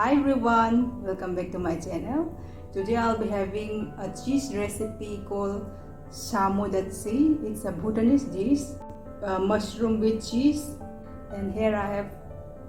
Hi everyone, welcome back to my channel. Today I'll be having a cheese recipe called Shamu datshi. It's a Bhutanese dish, mushroom with cheese, and here I have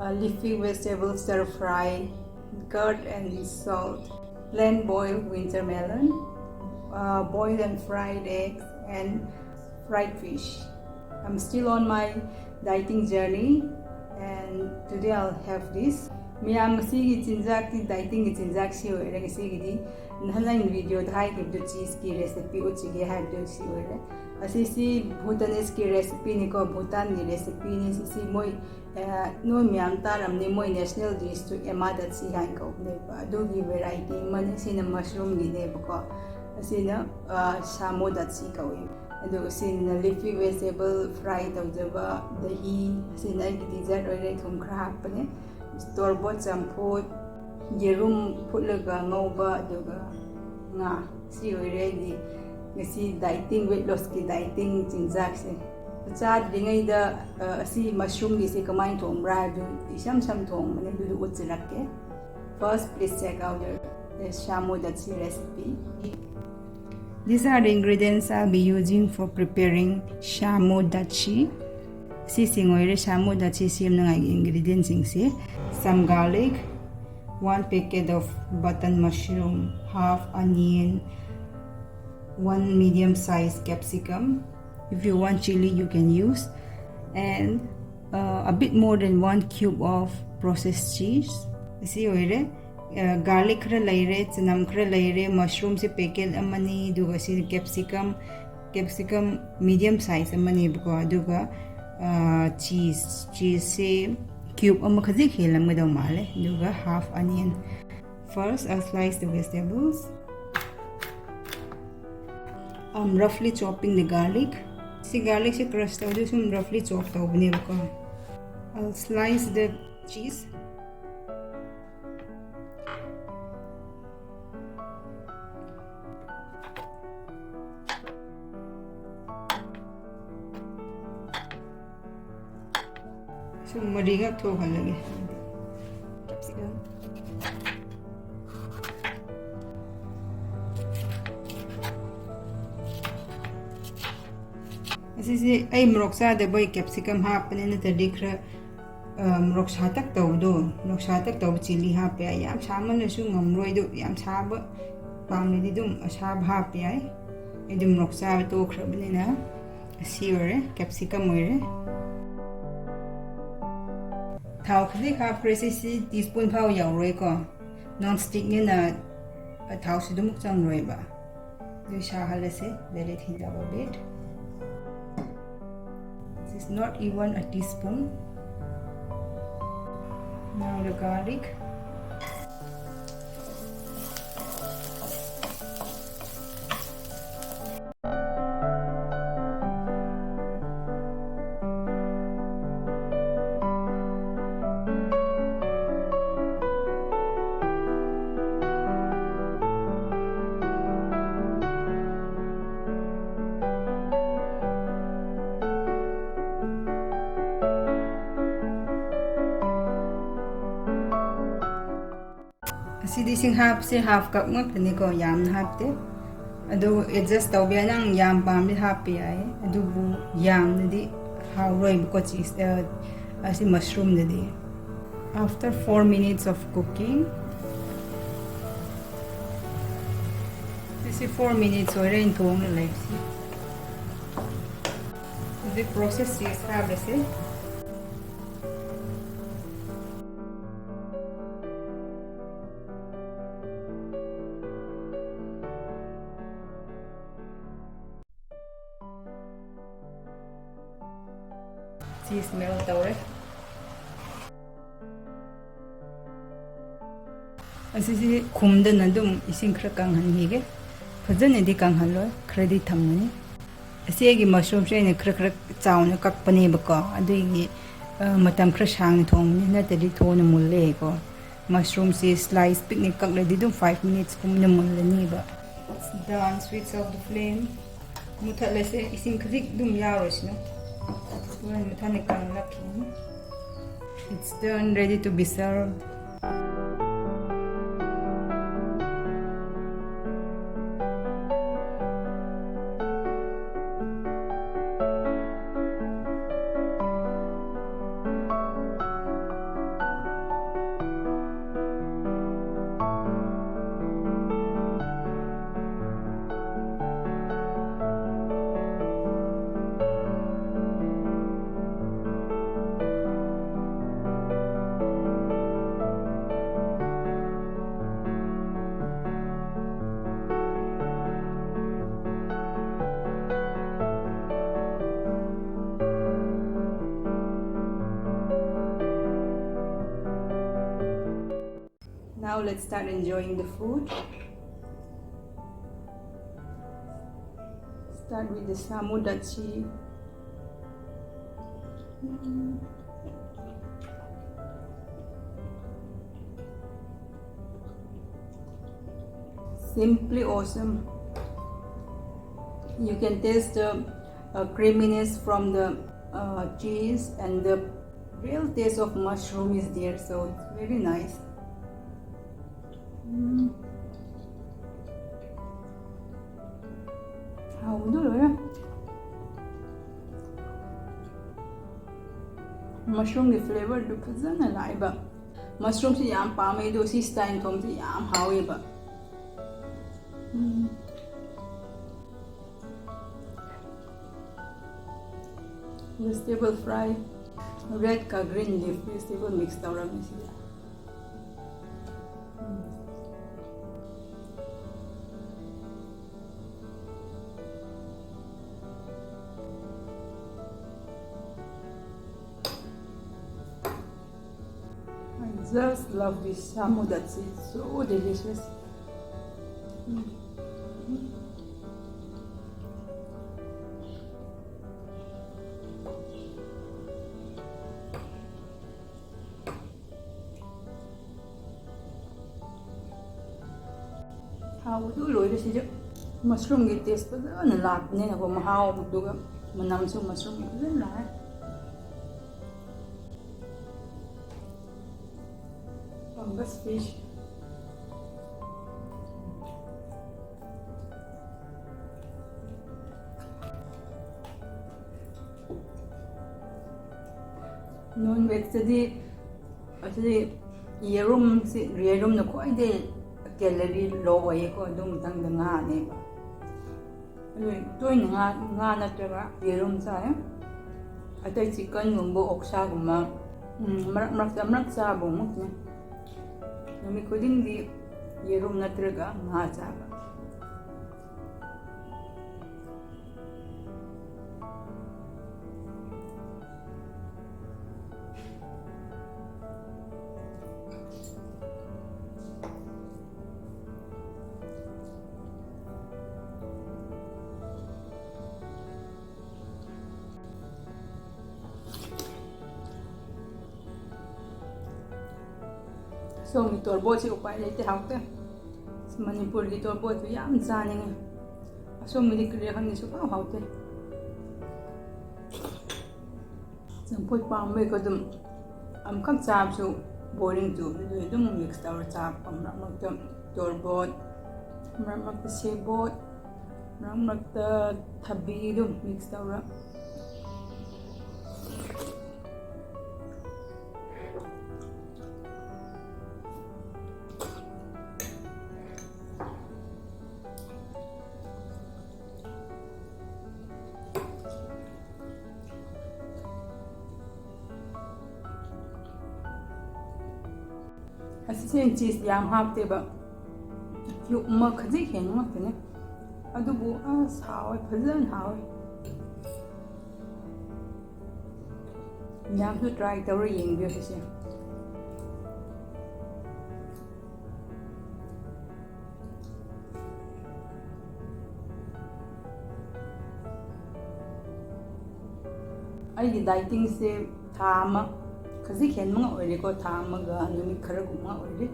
a leafy vegetable stir fry, curd and salt, plain boiled winter melon, boiled and fried eggs, and fried fish. I'm still on my dieting journey, and today I'll have this. Miyam masigi chinjak ti dieting ki chinjak si hoire ga si gidi nhalan video thai ki do cheese ki recipe uchige ha do si hoire asi Bhutanese ki recipe ni ko Bhutan ni recipe ni si moi no miyam taram ni moi national dish to ema datshi han ko ne ba do gi variety man si na mushroom gi ne ba ko asi na shamu datshi ko ado si na leafy vegetable fry to jaba dahi si na gi dessert hoire thum khra hapne store-bought champot yerum phutlaga ngauba aduga nga si already ngasi dieting weight loss ki dieting chinjak se cha dringai da asi mushroom gi se kamai thombra du isam sam thong mane du utchirakke. First, please check out the shamu datshi recipe. These are the ingredients I'll be using for preparing shamu datshi. Si singoire shamu datshi sim na ingredients sing some garlic, 1 packet of button mushroom, half onion, 1 medium-sized capsicum. If you want chili, you can use, and a bit more than 1 cube of processed cheese. See oire garlic kra laire, chanam kra laire, mushroom se packet amani, duga si capsicum medium size amani buka duga cheese se cube amakhazik helam gadaw male duga half onion. First, I'll slice the vegetables. I'm roughly chopping the garlic. See garlic se crush taw do sum roughly chop taw bne ko. I'll slice the cheese. So mariga to halage capsicum. Asi ai morok sa de boy capsicum hapne na tadi khra morok sa tak taw do morok sa tak taw chili ha pe yam saman su ngamroi do yam saba pam ni dum asab ha pe ai edum morok sa to khra bne na asi ore capsicum ore thao khli khap kresi si teaspoon phao yaw roi ko non stick ni na thao si dumuk chang roi ba du sha halase let it heat up a bit. This is not even a teaspoon. Now the garlic. Sidi sing half cup ngak ni ko yam na hapte adu adjust taw bia nang yam pam bi happy ai adu bu yam di how roi ko cheese asi mushroom di. After 4 minutes of cooking, this is 4 minutes or in thong like the process is have say cheese melt tawre asi khumda na dum ising khra kang han hi ge phajane di kang han lo khra di thamni asi gi mushroom se ne khra chaw na kak pani ba ko adu gi matam khra sang thong ni na tadi thona mulle ko mushroom se slice picnic kak le di dum 5 minutes kum na mulle ni ba. It's done. Switch off the flame. Mutha se ising khrik dum yaros no. It's done, ready to be served. Now let's start enjoying the food. Start with the Shamu datshi. Simply awesome. You can taste the creaminess from the cheese, and the real taste of mushroom is there, so it's very nice. Mushroom the flavor do fazana laiba. Mushroom si yam pame do si style thom si yam hawe ba. Vegetable fry, red ka green leaf vegetable mixed around में Siya. I just love this shamu datshi. It's so delicious. Hawdu loida sija mushroom ki taste fazana laatne na ko mahaw duga manam su mushroom ki fazana la. Fungus fish. Non-veg actually yerum si yerum na ko ide calorie low way ko dum tang nga ne ba. Toy nga na tara yerum sa atay chicken ngumbo oksa guma marak sa bumot ne. Nami ko din di yerum na tara nga sa ba. So mi torbo si upay lete hawte. Sa Manipur ki torbo to yam zaning. So mi dikriya kan ni supa hawte. Samput pambe ko dum am kak chap so boring to dum mix tower chap amrak to torbo amrak to sebot amrak to thabi dum mix tower. Asisin cheese yam hapte ba yu ma khaji hen ma tene adubu saw phazan haw yam to try tawra yeng bi se ai dieting se thama kazi khen mga oile ko thamaga numi khara guma oile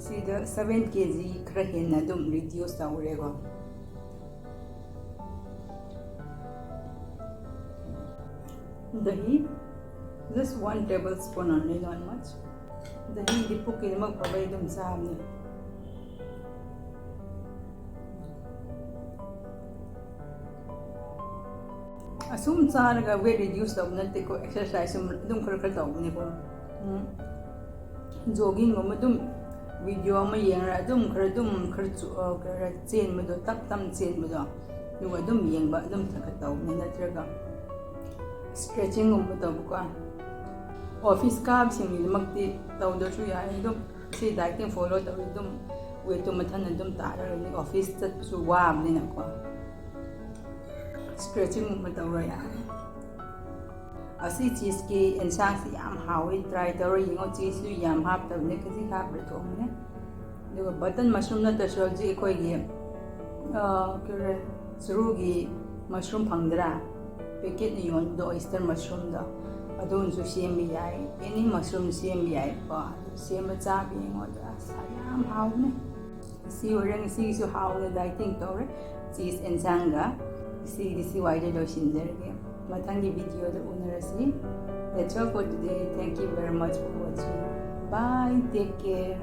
sida 7 kg khara hen adum reduce tawre go dahi just 1 tablespoon only, not much. Dahi dipu ke mag pabay dum sa amni asum charaga weight reduce taw nate ko exercise dum khar khar taw ni ko jogging ma dum video ma yengra dum khar chen ma do tak tam chen ma do yu dum yeng ba dum thak taw ni natraga stretching ma taw ko office ka sing ni makti taw do chu ya dum si dieting follow taw dum weight to mathan dum ta ra ni office chat su wa ni na ko stretching mo taw ya ꯑꯁꯤ ꯆꯤꯁꯀꯤ ꯑꯦꯟꯁꯥꯡꯁꯤ ꯌꯥꯝ ꯍꯥꯎꯏ try ꯇꯧꯔ ꯌꯦꯡꯉꯣ ꯆꯤꯁꯁꯨ ꯌꯥꯝ ꯍꯥꯞꯇꯕꯅꯦ ꯈꯖꯤꯛ ꯍꯥꯞꯄ꯭ꯔ ꯊꯣꯡꯕꯅꯦ ꯑꯗꯨꯒ button ꯃꯁꯔꯨꯝ ꯅꯠꯇ꯭ꯔꯁꯨ ꯍꯧꯖꯤꯛ ꯑꯩꯈꯣꯏꯒꯤ ꯆꯨꯔꯨꯒꯤ ꯃꯁꯔꯨꯝ ꯐꯪꯗ꯭ꯔꯥ ꯄꯦꯀꯦꯠꯅ ꯌꯣꯟꯕꯗꯣ ꯑꯣꯏꯁꯇꯔ ꯃꯁꯔꯨꯝꯗꯣ ꯑꯗꯨꯅꯁꯨ ꯁꯦꯝꯕ ꯌꯥꯏ ꯑꯦꯅꯤ ꯃꯁꯔꯨꯝ ꯁꯦꯝꯕ ꯌꯥꯏꯀꯣ ꯁꯦꯝꯕ ꯆꯥꯕ ꯌꯦꯡꯉꯣ ꯑꯁ ꯌꯥꯝ ꯍꯥꯎꯕꯅꯦ ꯁꯤ ꯑꯣꯏꯔꯦ ꯉꯁꯤꯒꯤꯁꯨ ꯍꯥꯎꯅ ꯗꯥꯏꯇꯤꯡ ꯇꯧꯔꯦ ꯆꯤꯁ ꯑꯦꯟꯁꯥꯡꯒ ꯉꯁꯤꯒꯤꯗꯤ ꯁꯤ ꯋꯥꯏꯗ ꯂꯣꯏꯁꯤꯟꯖꯔꯒꯦ ꯃꯊꯪꯒꯤ ꯚꯤꯗꯤꯑꯣꯗ ꯎꯅꯔꯁꯤ That's all for today. Thank you very much for watching. Bye. Take care.